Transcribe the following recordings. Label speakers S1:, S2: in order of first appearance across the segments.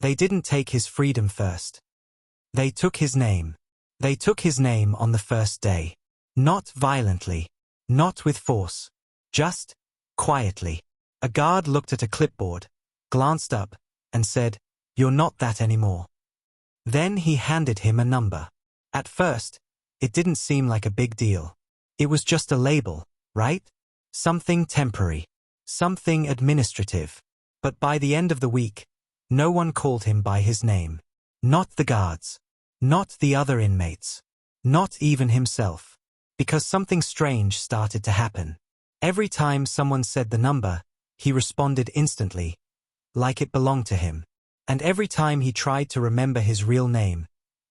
S1: They didn't take his freedom first. They took his name. They took his name on the first day. Not violently. Not with force. Just quietly. A guard looked at a clipboard, glanced up, and said, "You're not that anymore." Then he handed him a number. At first, it didn't seem like a big deal. It was just a label, right? Something temporary. Something administrative. But by the end of the week, no one called him by his name. Not the guards. Not the other inmates. Not even himself. Because something strange started to happen. Every time someone said the number, he responded instantly, like it belonged to him. And every time he tried to remember his real name,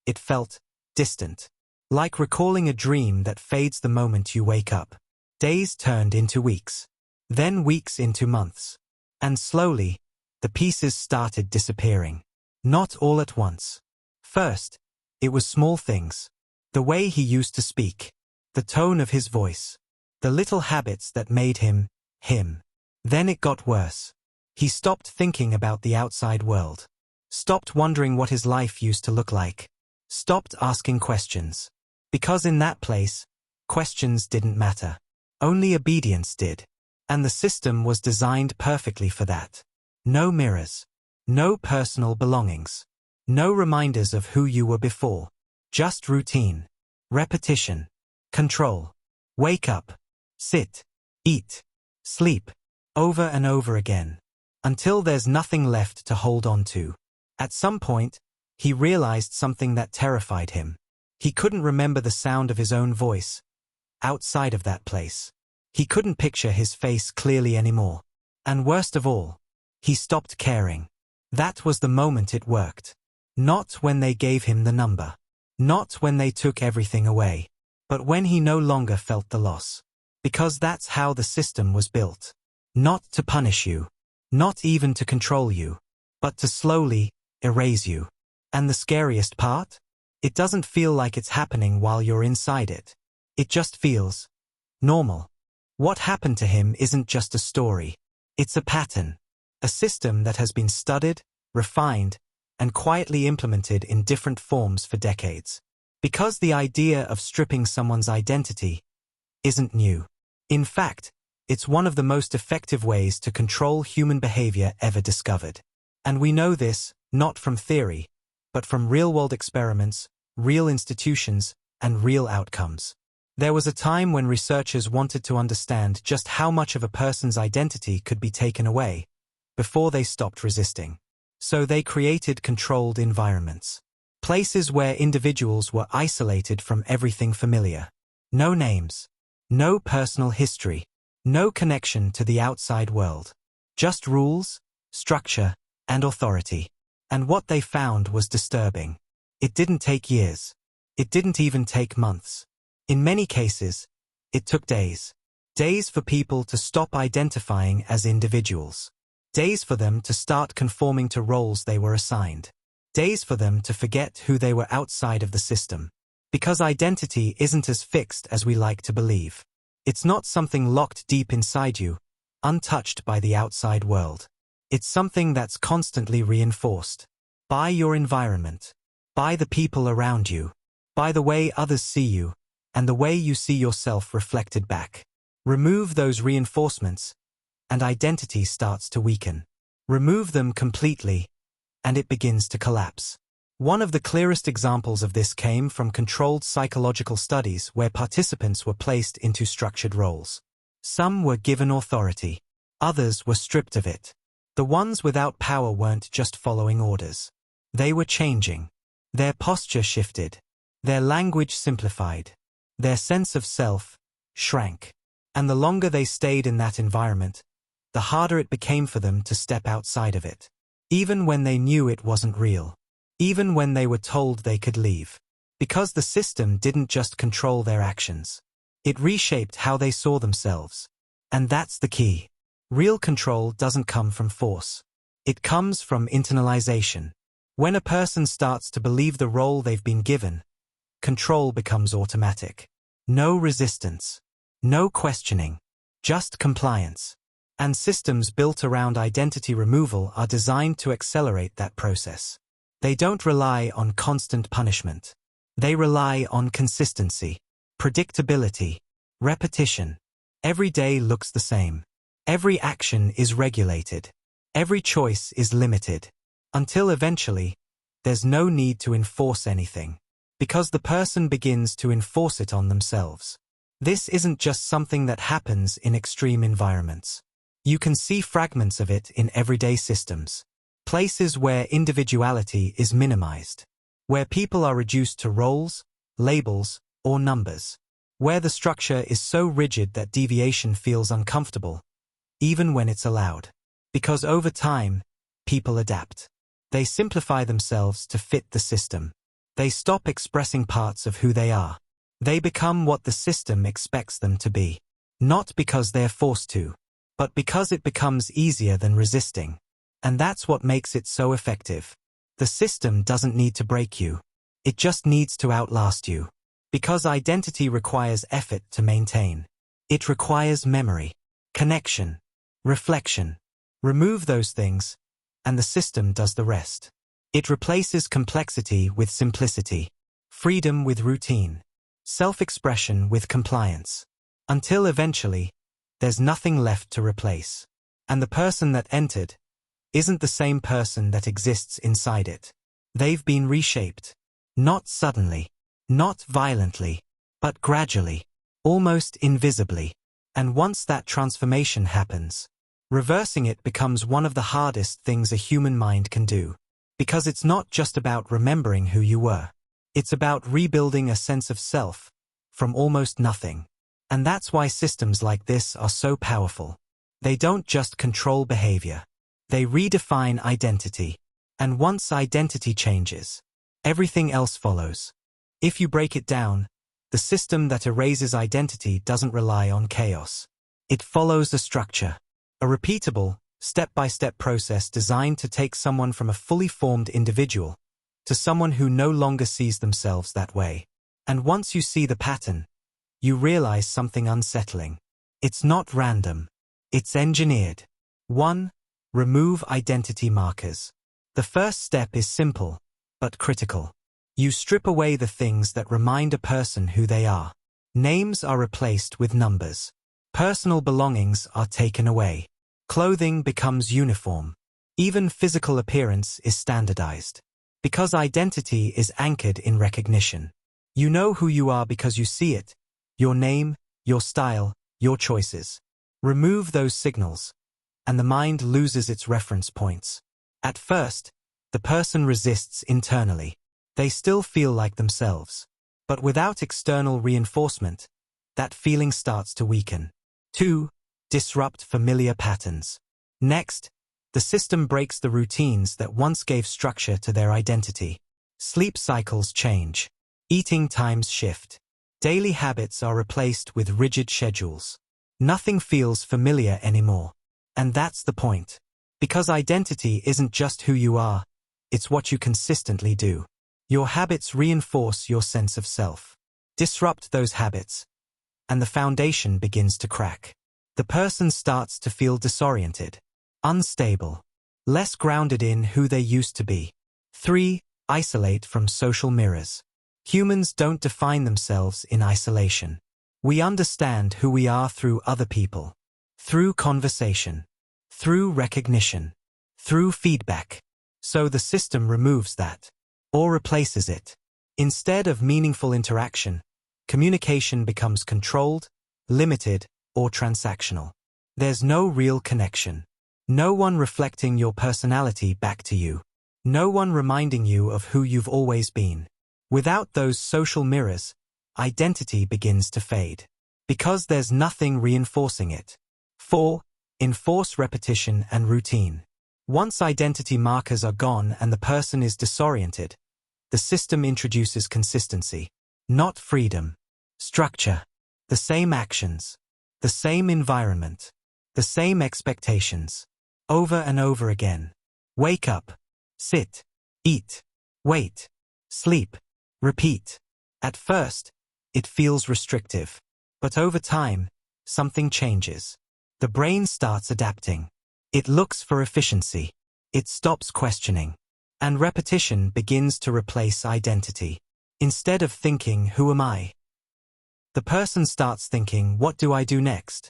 S1: it felt distant. Like recalling a dream that fades the moment you wake up. Days turned into weeks. Then weeks into months. And slowly, the pieces started disappearing. Not all at once. First, it was small things. The way he used to speak. The tone of his voice. The little habits that made him, him. Then it got worse. He stopped thinking about the outside world. Stopped wondering what his life used to look like. Stopped asking questions. Because in that place, questions didn't matter. Only obedience did. And the system was designed perfectly for that. No mirrors. No personal belongings. No reminders of who you were before. Just routine. Repetition. Control. Wake up. Sit. Eat. Sleep. Over and over again. Until there's nothing left to hold on to. At some point, he realized something that terrified him. He couldn't remember the sound of his own voice. Outside of that place. He couldn't picture his face clearly anymore. And worst of all, he stopped caring. That was the moment it worked. Not when they gave him the number. Not when they took everything away. But when he no longer felt the loss. Because that's how the system was built. Not to punish you. Not even to control you. But to slowly erase you. And the scariest part? It doesn't feel like it's happening while you're inside it. It just feels normal. What happened to him isn't just a story. It's a pattern. A system that has been studied, refined, and quietly implemented in different forms for decades. Because the idea of stripping someone's identity isn't new. In fact, it's one of the most effective ways to control human behavior ever discovered. And we know this, not from theory, but from real-world experiments, real institutions, and real outcomes. There was a time when researchers wanted to understand just how much of a person's identity could be taken away, before they stopped resisting. So they created controlled environments. Places where individuals were isolated from everything familiar. No names. No personal history. No connection to the outside world. Just rules, structure, and authority. And what they found was disturbing. It didn't take years. It didn't even take months. In many cases, it took days. Days for people to stop identifying as individuals. Days for them to start conforming to roles they were assigned. Days for them to forget who they were outside of the system. Because identity isn't as fixed as we like to believe. It's not something locked deep inside you, untouched by the outside world. It's something that's constantly reinforced. By your environment. By the people around you. By the way others see you, and the way you see yourself reflected back. Remove those reinforcements, and identity starts to weaken. Remove them completely, and it begins to collapse. One of the clearest examples of this came from controlled psychological studies where participants were placed into structured roles. Some were given authority. Others were stripped of it. The ones without power weren't just following orders. They were changing. Their posture shifted. Their language simplified. Their sense of self shrank. And the longer they stayed in that environment, the harder it became for them to step outside of it. Even when they knew it wasn't real. Even when they were told they could leave. Because the system didn't just control their actions. It reshaped how they saw themselves. And that's the key. Real control doesn't come from force. It comes from internalization. When a person starts to believe the role they've been given, control becomes automatic. No resistance. No questioning. Just compliance. And systems built around identity removal are designed to accelerate that process. They don't rely on constant punishment. They rely on consistency, predictability, repetition. Every day looks the same. Every action is regulated. Every choice is limited. Until eventually, there's no need to enforce anything, because the person begins to enforce it on themselves. This isn't just something that happens in extreme environments. You can see fragments of it in everyday systems. Places where individuality is minimized. Where people are reduced to roles, labels, or numbers. Where the structure is so rigid that deviation feels uncomfortable, even when it's allowed. Because over time, people adapt. They simplify themselves to fit the system. They stop expressing parts of who they are. They become what the system expects them to be. Not because they're forced to, but because it becomes easier than resisting. And that's what makes it so effective. The system doesn't need to break you. It just needs to outlast you. Because identity requires effort to maintain. It requires memory, connection, reflection. Remove those things, and the system does the rest. It replaces complexity with simplicity, freedom with routine, self-expression with compliance. Until eventually, there's nothing left to replace. And the person that entered isn't the same person that exists inside it. They've been reshaped. Not suddenly, not violently, but gradually, almost invisibly. And once that transformation happens, reversing it becomes one of the hardest things a human mind can do. Because it's not just about remembering who you were. It's about rebuilding a sense of self from almost nothing. And that's why systems like this are so powerful. They don't just control behavior. They redefine identity. And once identity changes, everything else follows. If you break it down, the system that erases identity doesn't rely on chaos. It follows a structure. A repeatable, step-by-step process designed to take someone from a fully formed individual to someone who no longer sees themselves that way. And once you see the pattern, you realize something unsettling. It's not random. It's engineered. 1. Remove identity markers. The first step is simple, but critical. You strip away the things that remind a person who they are. Names are replaced with numbers. Personal belongings are taken away. Clothing becomes uniform. Even physical appearance is standardized. Because identity is anchored in recognition. You know who you are because you see it. Your name, your style, your choices. Remove those signals, and the mind loses its reference points. At first, the person resists internally. They still feel like themselves. But without external reinforcement, that feeling starts to weaken. 2. Disrupt familiar patterns. Next, the system breaks the routines that once gave structure to their identity. Sleep cycles change. Eating times shift. Daily habits are replaced with rigid schedules. Nothing feels familiar anymore. And that's the point. Because identity isn't just who you are, it's what you consistently do. Your habits reinforce your sense of self. Disrupt those habits, and the foundation begins to crack. The person starts to feel disoriented, unstable, less grounded in who they used to be. 3. Isolate from social mirrors. Humans don't define themselves in isolation. We understand who we are through other people, through conversation, through recognition, through feedback. So the system removes that, or replaces it. Instead of meaningful interaction, communication becomes controlled, limited, or transactional. There's no real connection. No one reflecting your personality back to you. No one reminding you of who you've always been. Without those social mirrors, identity begins to fade. Because there's nothing reinforcing it. 4. Enforce repetition and routine. Once identity markers are gone and the person is disoriented, the system introduces consistency, not freedom. Structure. The same actions. The same environment. The same expectations. Over and over again. Wake up. Sit. Eat. Wait. Sleep. Repeat. At first, it feels restrictive. But over time, something changes. The brain starts adapting. It looks for efficiency. It stops questioning. And repetition begins to replace identity. Instead of thinking, who am I? The person starts thinking, what do I do next?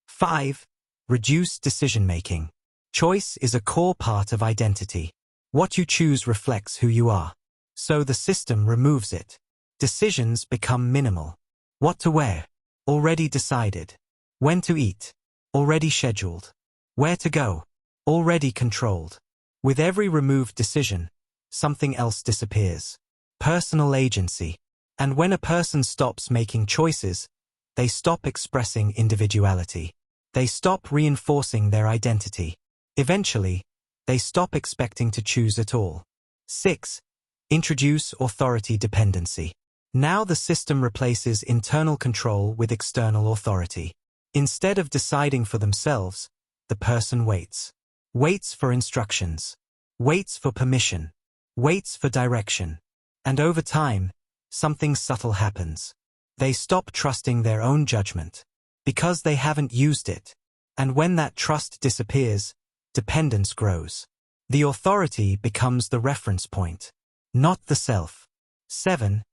S1: 5. Reduce decision-making. Choice is a core part of identity. What you choose reflects who you are. So the system removes it. Decisions become minimal. What to wear? Already decided. When to eat? Already scheduled. Where to go? Already controlled. With every removed decision, something else disappears. Personal agency. And when a person stops making choices, they stop expressing individuality. They stop reinforcing their identity. Eventually, they stop expecting to choose at all. 6. Introduce authority dependency. Now the system replaces internal control with external authority. Instead of deciding for themselves, the person waits. Waits for instructions. Waits for permission. Waits for direction. And over time, something subtle happens. They stop trusting their own judgment because they haven't used it. And when that trust disappears, dependence grows. The authority becomes the reference point, not the self. 7.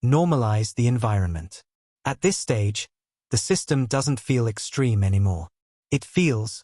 S1: Normalize the environment. At this stage, the system doesn't feel extreme anymore. It feels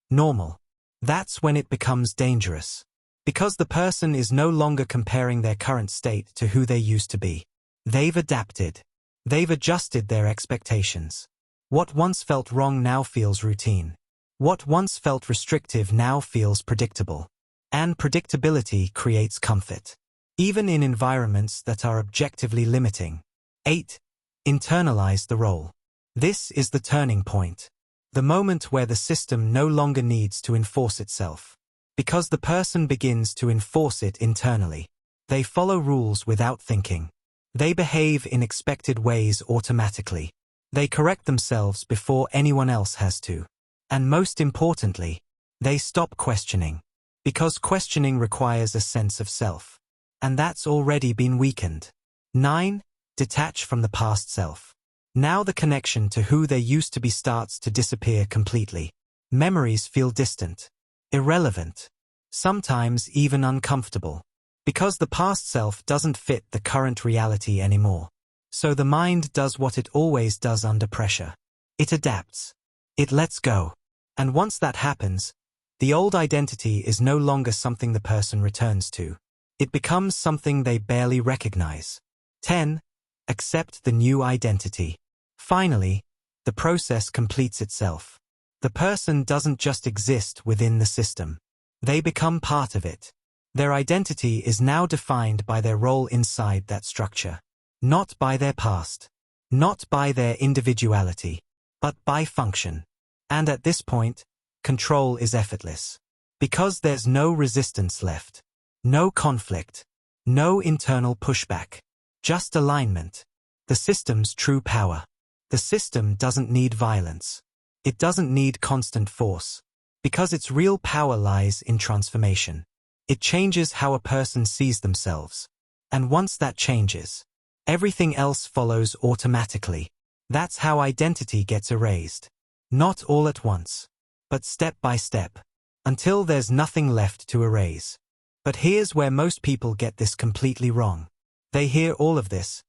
S1: normal. That's when it becomes dangerous. Because the person is no longer comparing their current state to who they used to be. They've adapted. They've adjusted their expectations. What once felt wrong now feels routine. What once felt restrictive now feels predictable. And predictability creates comfort, even in environments that are objectively limiting. 8. Internalize the role. This is the turning point. The moment where the system no longer needs to enforce itself. Because the person begins to enforce it internally. They follow rules without thinking. They behave in expected ways automatically. They correct themselves before anyone else has to. And most importantly, they stop questioning. Because questioning requires a sense of self. And that's already been weakened. 9. Detach from the past self. Now the connection to who they used to be starts to disappear completely. Memories feel distant, irrelevant, sometimes even uncomfortable. Because the past self doesn't fit the current reality anymore. So the mind does what it always does under pressure. It adapts. It lets go. And once that happens, the old identity is no longer something the person returns to. It becomes something they barely recognize. 10. Accept the new identity. Finally, the process completes itself. The person doesn't just exist within the system. They become part of it. Their identity is now defined by their role inside that structure. Not by their past. Not by their individuality. But by function. And at this point, control is effortless. Because there's no resistance left. No conflict. No internal pushback. Just alignment. The system's true power. The system doesn't need violence. It doesn't need constant force. Because its real power lies in transformation. It changes how a person sees themselves. And once that changes, everything else follows automatically. That's how identity gets erased. Not all at once, but step by step, until there's nothing left to erase. But here's where most people get this completely wrong. They hear all of this,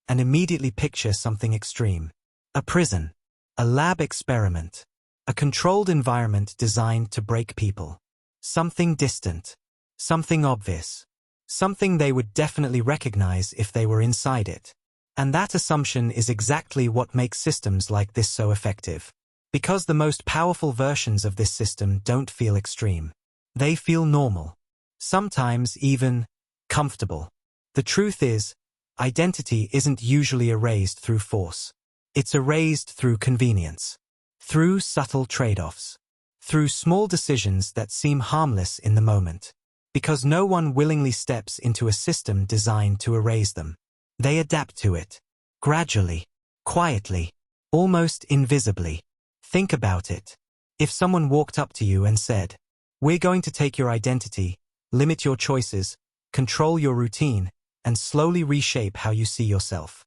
S1: and immediately picture something extreme. A prison, a lab experiment, a controlled environment designed to break people. Something distant, something obvious, something they would definitely recognize if they were inside it. And that assumption is exactly what makes systems like this so effective. Because the most powerful versions of this system don't feel extreme. They feel normal. Sometimes even comfortable. The truth is, identity isn't usually erased through force. It's erased through convenience. Through subtle trade-offs. Through small decisions that seem harmless in the moment. Because no one willingly steps into a system designed to erase them. They adapt to it. Gradually. Quietly. Almost invisibly. Think about it. If someone walked up to you and said, "We're going to take your identity, limit your choices, control your routine, and slowly reshape how you see yourself,"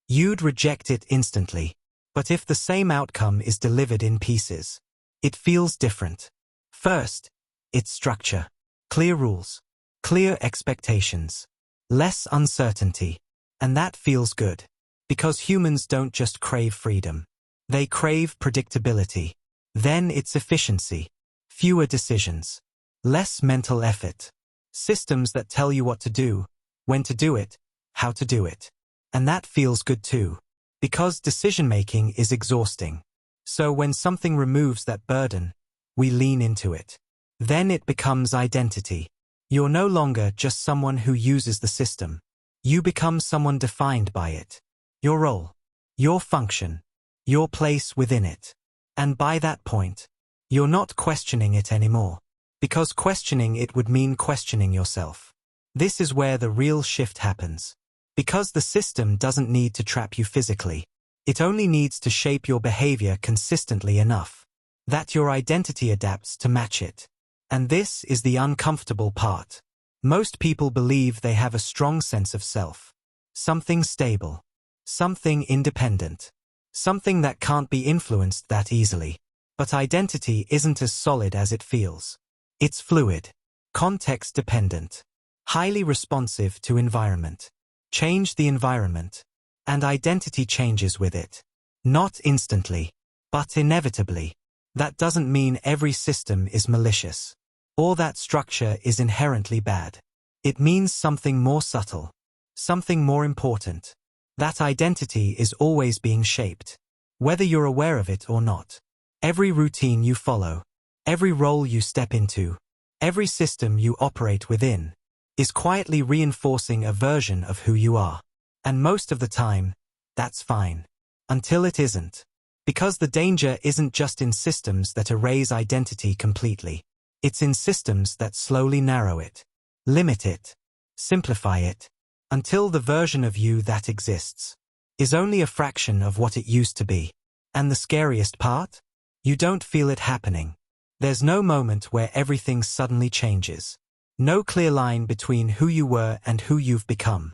S1: you'd reject it instantly. But if the same outcome is delivered in pieces, it feels different. First, its structure. Clear rules. Clear expectations. Less uncertainty. And that feels good. Because humans don't just crave freedom. They crave predictability. Then it's efficiency. Fewer decisions. Less mental effort. Systems that tell you what to do, when to do it, how to do it. And that feels good too. Because decision-making is exhausting. So when something removes that burden, we lean into it. Then it becomes identity. You're no longer just someone who uses the system. You become someone defined by it. Your role, your function, your place within it. And by that point, you're not questioning it anymore. Because questioning it would mean questioning yourself. This is where the real shift happens. Because the system doesn't need to trap you physically. It only needs to shape your behavior consistently enough that your identity adapts to match it. And this is the uncomfortable part. Most people believe they have a strong sense of self. Something stable. Something independent. Something that can't be influenced that easily. But identity isn't as solid as it feels. It's fluid. Context-dependent. Highly responsive to environment. Change the environment, and identity changes with it. Not instantly, but inevitably. That doesn't mean every system is malicious, or that structure is inherently bad. It means something more subtle, something more important. That identity is always being shaped, whether you're aware of it or not. Every routine you follow, every role you step into, every system you operate within, is quietly reinforcing a version of who you are. And most of the time, that's fine. Until it isn't. Because the danger isn't just in systems that erase identity completely. It's in systems that slowly narrow it, limit it, simplify it, until the version of you that exists is only a fraction of what it used to be. And the scariest part? You don't feel it happening. There's no moment where everything suddenly changes. No clear line between who you were and who you've become.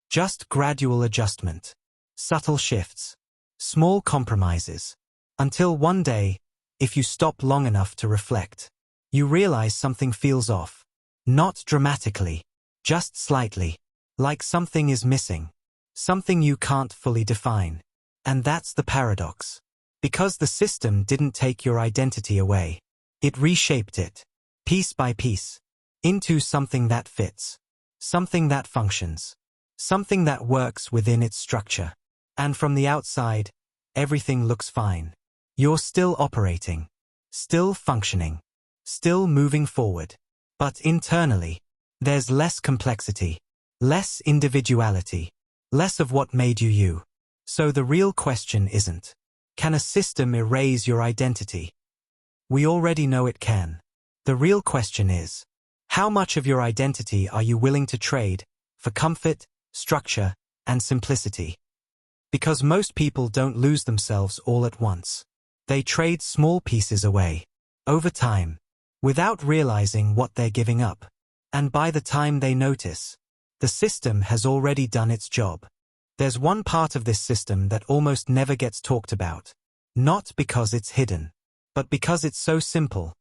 S1: Just gradual adjustment. Subtle shifts. Small compromises. Until one day, if you stop long enough to reflect, you realize something feels off. Not dramatically. Just slightly. Like something is missing. Something you can't fully define. And that's the paradox. Because the system didn't take your identity away. It reshaped it. Piece by piece. Into something that fits. Something that functions. Something that works within its structure. And from the outside, everything looks fine. You're still operating. Still functioning. Still moving forward. But internally, there's less complexity. Less individuality. Less of what made you you. So the real question isn't, can a system erase your identity? We already know it can. The real question is, how much of your identity are you willing to trade for comfort, structure, and simplicity? Because most people don't lose themselves all at once. They trade small pieces away, over time, without realizing what they're giving up. And by the time they notice, the system has already done its job. There's one part of this system that almost never gets talked about. Not because it's hidden, but because it's so simple.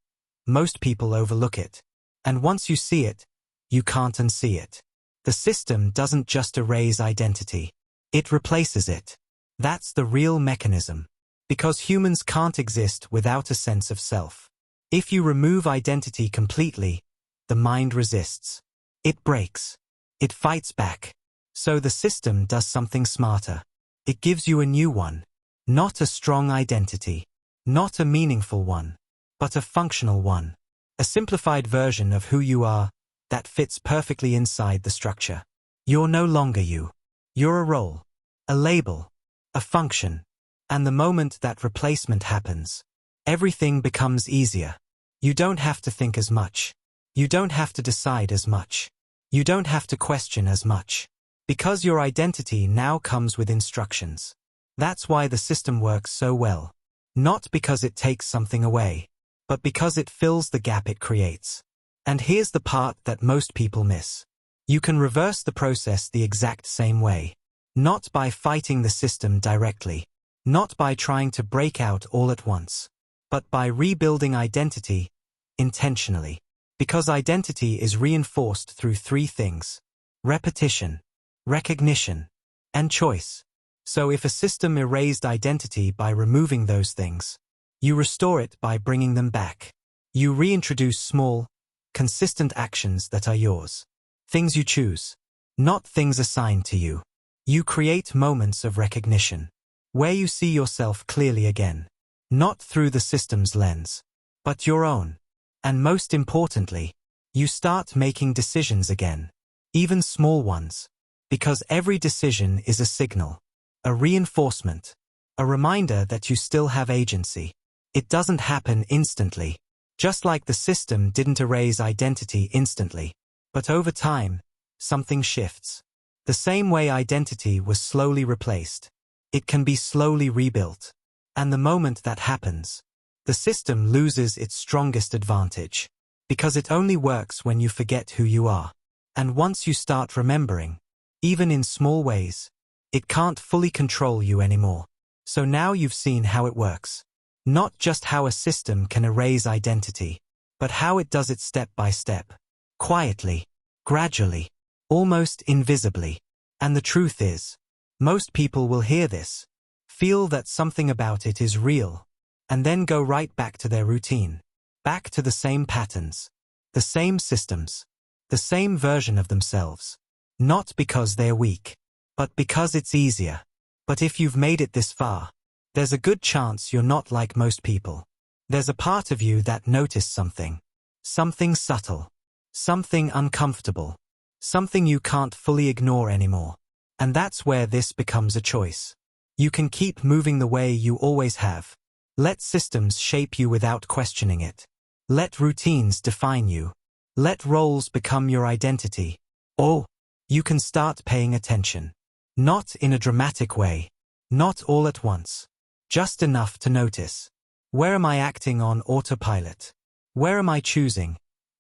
S1: Most people overlook it. And once you see it, you can't unsee it. The system doesn't just erase identity. It replaces it. That's the real mechanism. Because humans can't exist without a sense of self. If you remove identity completely, the mind resists. It breaks. It fights back. So the system does something smarter. It gives you a new one. Not a strong identity. Not a meaningful one. But a functional one. A simplified version of who you are that fits perfectly inside the structure. You're no longer you. You're a role, a label, a function. And the moment that replacement happens, everything becomes easier. You don't have to think as much. You don't have to decide as much. You don't have to question as much. Because your identity now comes with instructions. That's why the system works so well. Not because it takes something away, but because it fills the gap it creates. And here's the part that most people miss. You can reverse the process the exact same way. Not by fighting the system directly, Not by trying to break out all at once, but by rebuilding identity intentionally. Because identity is reinforced through three things: repetition, recognition, and choice. So if a system erased identity by removing those things, you restore it by bringing them back. You reintroduce small, consistent actions that are yours. Things you choose, not things assigned to you. You create moments of recognition, where you see yourself clearly again. Not through the system's lens, but your own. And most importantly, you start making decisions again. Even small ones. Because every decision is a signal, a reinforcement, a reminder that you still have agency. It doesn't happen instantly. Just like the system didn't erase identity instantly. But over time, something shifts. The same way identity was slowly replaced. It can be slowly rebuilt. And the moment that happens, the system loses its strongest advantage. Because it only works when you forget who you are. And once you start remembering, even in small ways, it can't fully control you anymore. So now you've seen how it works. Not just how a system can erase identity, but how it does it step by step. Quietly, gradually, almost invisibly. And the truth is, most people will hear this, feel that something about it is real, and then go right back to their routine. Back to the same patterns, the same systems, the same version of themselves. Not because they're weak, but because it's easier. But if you've made it this far, there's a good chance you're not like most people. There's a part of you that noticed something. Something subtle. Something uncomfortable. Something you can't fully ignore anymore. And that's where this becomes a choice. You can keep moving the way you always have. Let systems shape you without questioning it. Let routines define you. Let roles become your identity. Or you can start paying attention. Not in a dramatic way. Not all at once. Just enough to notice. Where am I acting on autopilot? Where am I choosing?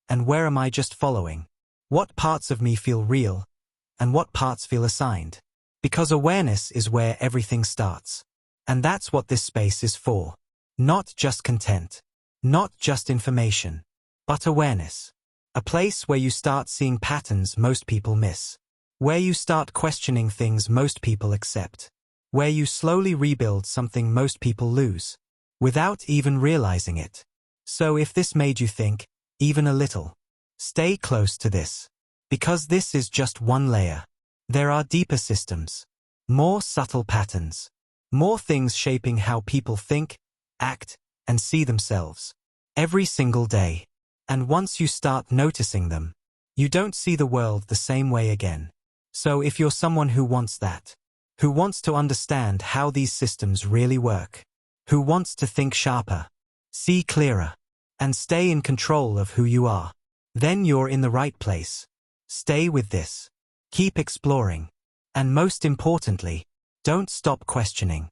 S1: And where am I just following? What parts of me feel real? And what parts feel assigned? Because awareness is where everything starts. And that's what this space is for. Not just content. Not just information. But awareness. A place where you start seeing patterns most people miss. Where you start questioning things most people accept. Where you slowly rebuild something most people lose. Without even realizing it. So if this made you think, even a little, stay close to this. Because this is just one layer. There are deeper systems. More subtle patterns. More things shaping how people think, act, and see themselves. Every single day. And once you start noticing them, you don't see the world the same way again. So if you're someone who wants that, who wants to understand how these systems really work, who wants to think sharper, see clearer, and stay in control of who you are, then you're in the right place. Stay with this. Keep exploring. And most importantly, don't stop questioning.